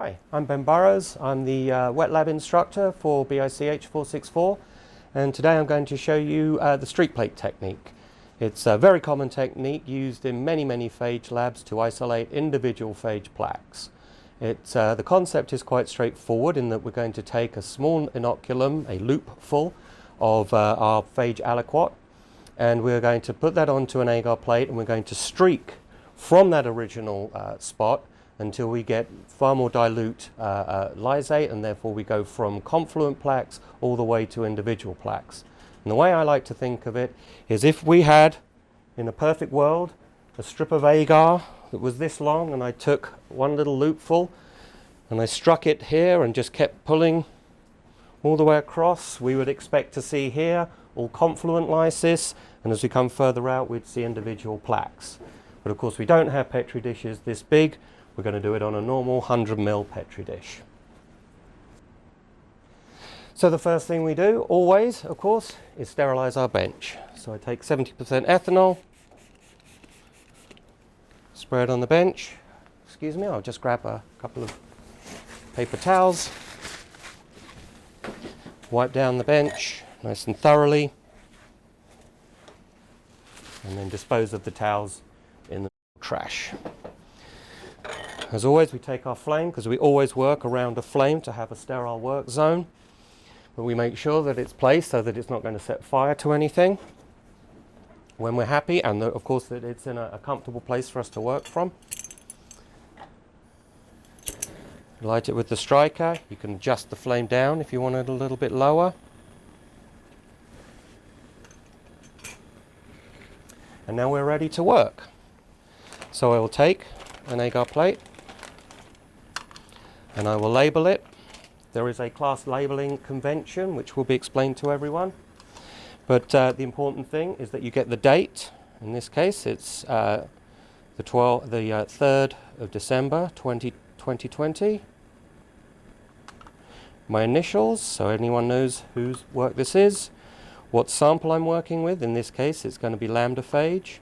Hi, I'm Ben Burrows. I'm the wet lab instructor for BICH 464, and today I'm going to show you the streak plate technique. It's a very common technique used in many phage labs to isolate individual phage plaques. The concept is quite straightforward in that we're going to take a small inoculum, a loop full of our phage aliquot, and we're going to put that onto an agar plate, and we're going to streak from that original spot until we get far more dilute lysate, and therefore we go from confluent plaques all the way to individual plaques. And the way I like to think of it is, if we had, in a perfect world, a strip of agar that was this long, and I took one little loopful and I struck it here and just kept pulling all the way across, we would expect to see here all confluent lysis, and as we come further out we'd see individual plaques. But of course we don't have Petri dishes this big. We're going to do it on a normal 100 ml Petri dish. So the first thing we do, always, of course, is sterilize our bench. So I take 70% ethanol, spray it on the bench. Excuse me, I'll just grab a couple of paper towels, wipe down the bench nice and thoroughly, and then dispose of the towels in the trash. As always, we take our flame, because we always work around a flame to have a sterile work zone, but we make sure that it's placed so that it's not going to set fire to anything when we're happy, and of course that it's in a comfortable place for us to work from. Light it with the Streakate. You can adjust the flame down if you want it a little bit lower. And now we're ready to work. So I will take an agar plate and I will label it. There is a class labeling convention which will be explained to everyone, but the important thing is that you get the date. In this case it's the 3rd of December 2020. My initials, so anyone knows whose work this is, what sample I'm working with. In this case it's going to be lambda phage,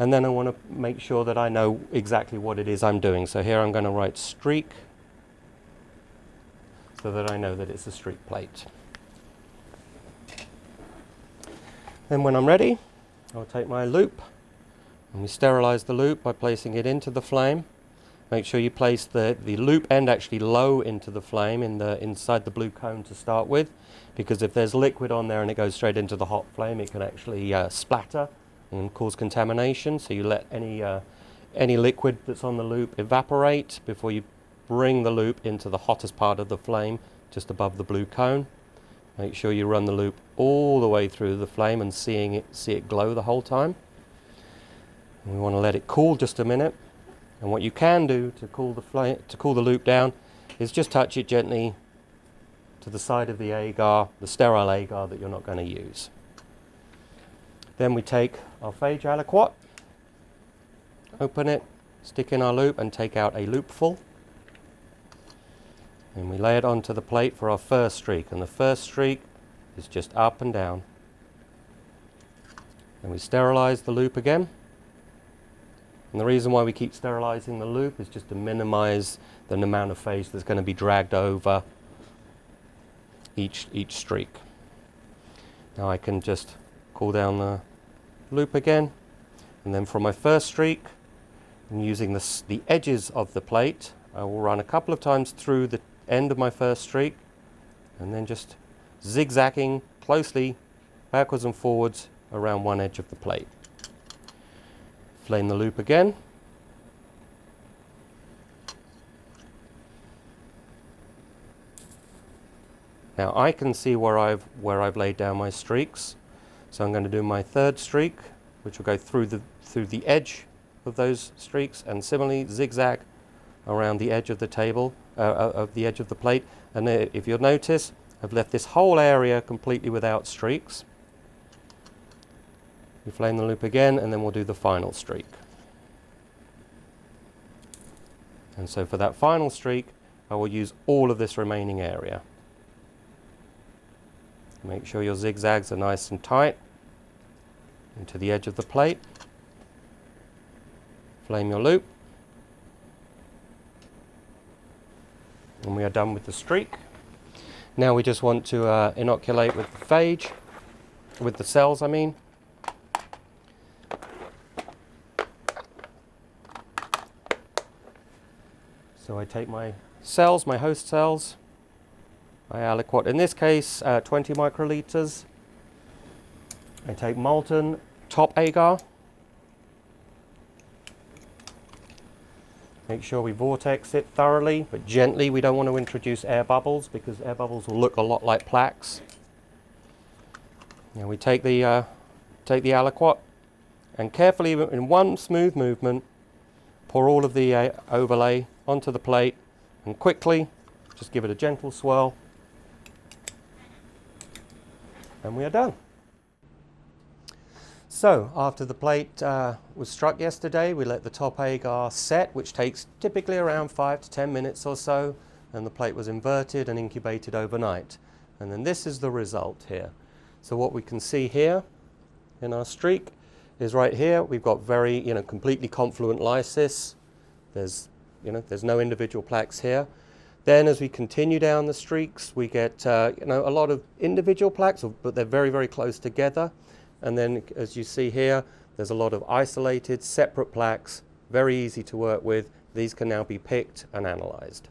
and then I want to make sure that I know exactly what it is I'm doing. So here I'm going to write streak, so that I know that it's a streak plate. Then when I'm ready, I'll take my loop, and we sterilize the loop by placing it into the flame. Make sure you place the loop end actually low into the flame inside the blue cone to start with, because if there's liquid on there and it goes straight into the hot flame, it can actually splatter and cause contamination. So you let any liquid that's on the loop evaporate before you bring the loop into the hottest part of the flame, just above the blue cone. Make sure you run the loop all the way through the flame and see it glow the whole time. And we want to let it cool just a minute. And what you can do to cool the loop down is just touch it gently to the side of the agar, the sterile agar that you're not going to use. Then we take our phage aliquot, open it, stick in our loop and take out a loopful. And we lay it onto the plate for our first streak, and the first streak is just up and down. And we sterilize the loop again. And the reason why we keep sterilizing the loop is just to minimize the amount of phage that's going to be dragged over each streak. Now I can just cool down the loop again, and then for my first streak, I'm using the edges of the plate. I will run a couple of times through the end of my first streak, and then just zigzagging closely backwards and forwards around one edge of the plate. Flame the loop again. Now I can see where I've laid down my streaks, so I'm going to do my third streak, which will go through the edge of those streaks, and similarly zigzag around the edge of the table, of the edge of the plate. And if you'll notice, I've left this whole area completely without streaks. We flame the loop again, and then we'll do the final streak. And so for that final streak, I will use all of this remaining area. Make sure your zigzags are nice and tight into the edge of the plate. Flame your loop. And we are done with the streak. Now we just want to inoculate with the phage, with the cells I mean. So I take my cells, my host cells, my aliquot, in this case 20 microliters. I take molten top agar. Make sure we vortex it thoroughly, but gently. We don't want to introduce air bubbles because air bubbles will look a lot like plaques. Now we take the aliquot and carefully, in one smooth movement, pour all of the overlay onto the plate and quickly just give it a gentle swirl and we are done. So after the plate was struck yesterday, we let the top agar set, which takes typically around 5 to 10 minutes or so, and the plate was inverted and incubated overnight. And then this is the result here. So what we can see here in our streak is right here we've got very completely confluent lysis. There's no individual plaques here. Then as we continue down the streaks we get a lot of individual plaques, but they're very, very close together. And then as you see here, there's a lot of isolated, separate plaques, very easy to work with. These can now be picked and analyzed.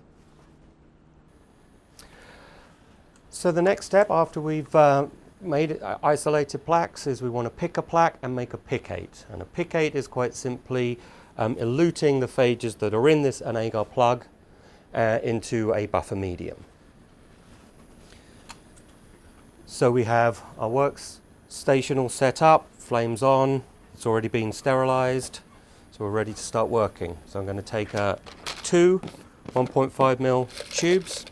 So the next step after we've made isolated plaques is we want to pick a plaque and make a pickate. And a pickate is quite simply eluting the phages that are in this an agar plug into a buffer medium. So we have our workstation all set up, flames on, it's already been sterilized, so we're ready to start working. So I'm going to take two 1.5mm tubes,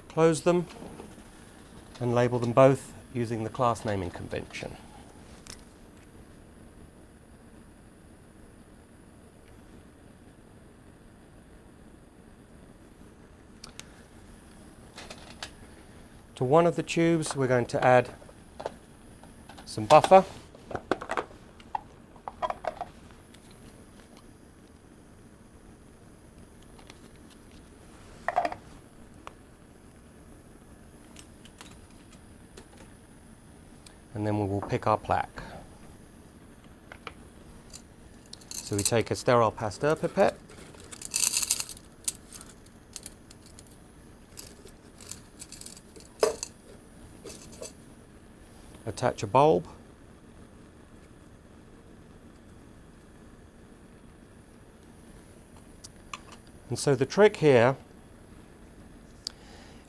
close them and label them both using the class naming convention. To one of the tubes we're going to add some buffer. And then we will pick our plaque. So we take a sterile Pasteur pipette, attach a bulb, and so the trick here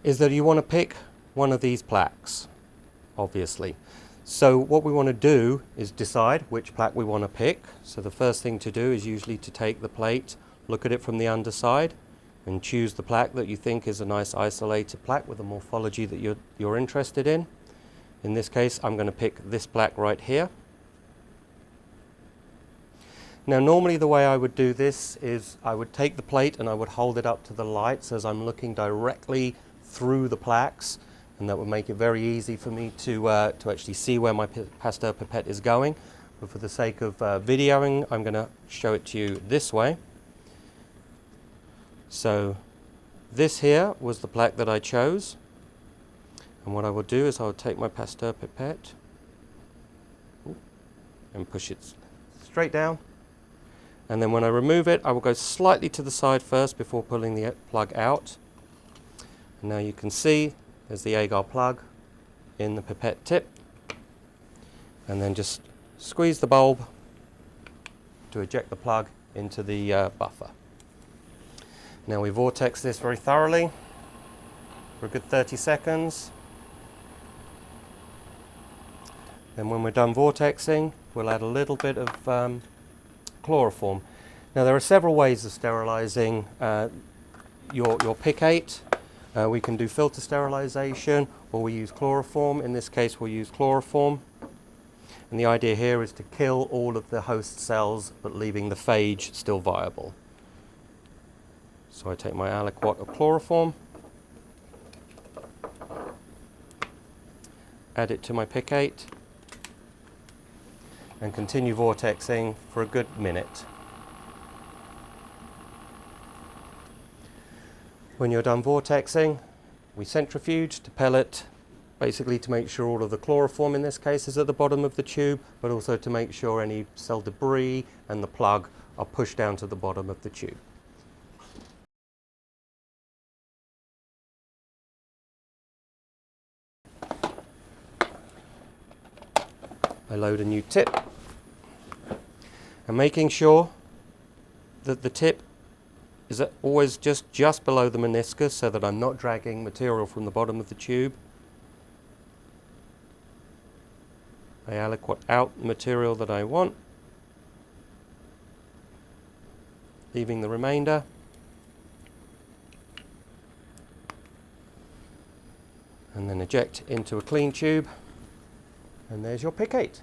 is that you want to pick one of these plaques, obviously. So what we want to do is decide which plaque we want to pick. So the first thing to do is usually to take the plate, look at it from the underside, and choose the plaque that you think is a nice isolated plaque with a morphology that you're interested in. In this case, I'm going to pick this plaque right here. Now normally the way I would do this is I would take the plate and I would hold it up to the light so as I'm looking directly through the plaques, and that would make it very easy for me to actually see where my Pasteur pipette is going. But for the sake of videoing, I'm going to show it to you this way. So this here was the plaque that I chose. And what I will do is I will take my Pasteur pipette and push it straight down. And then when I remove it, I will go slightly to the side first before pulling the plug out. And now you can see there's the agar plug in the pipette tip. And then just squeeze the bulb to eject the plug into the buffer. Now we vortex this very thoroughly for a good 30 seconds. Then when we're done vortexing, we'll add a little bit of chloroform. Now there are several ways of sterilizing your pickate. We can do filter sterilization, or we use chloroform. In this case we'll use chloroform. And the idea here is to kill all of the host cells, but leaving the phage still viable. So I take my aliquot of chloroform, add it to my pickate, and continue vortexing for a good minute. When you're done vortexing, we centrifuge to pellet, basically to make sure all of the chloroform in this case is at the bottom of the tube, but also to make sure any cell debris and the plug are pushed down to the bottom of the tube. I load a new tip, and making sure that the tip is always just below the meniscus so that I'm not dragging material from the bottom of the tube. I aliquot out the material that I want, leaving the remainder. And then eject into a clean tube, and there's your Pickate.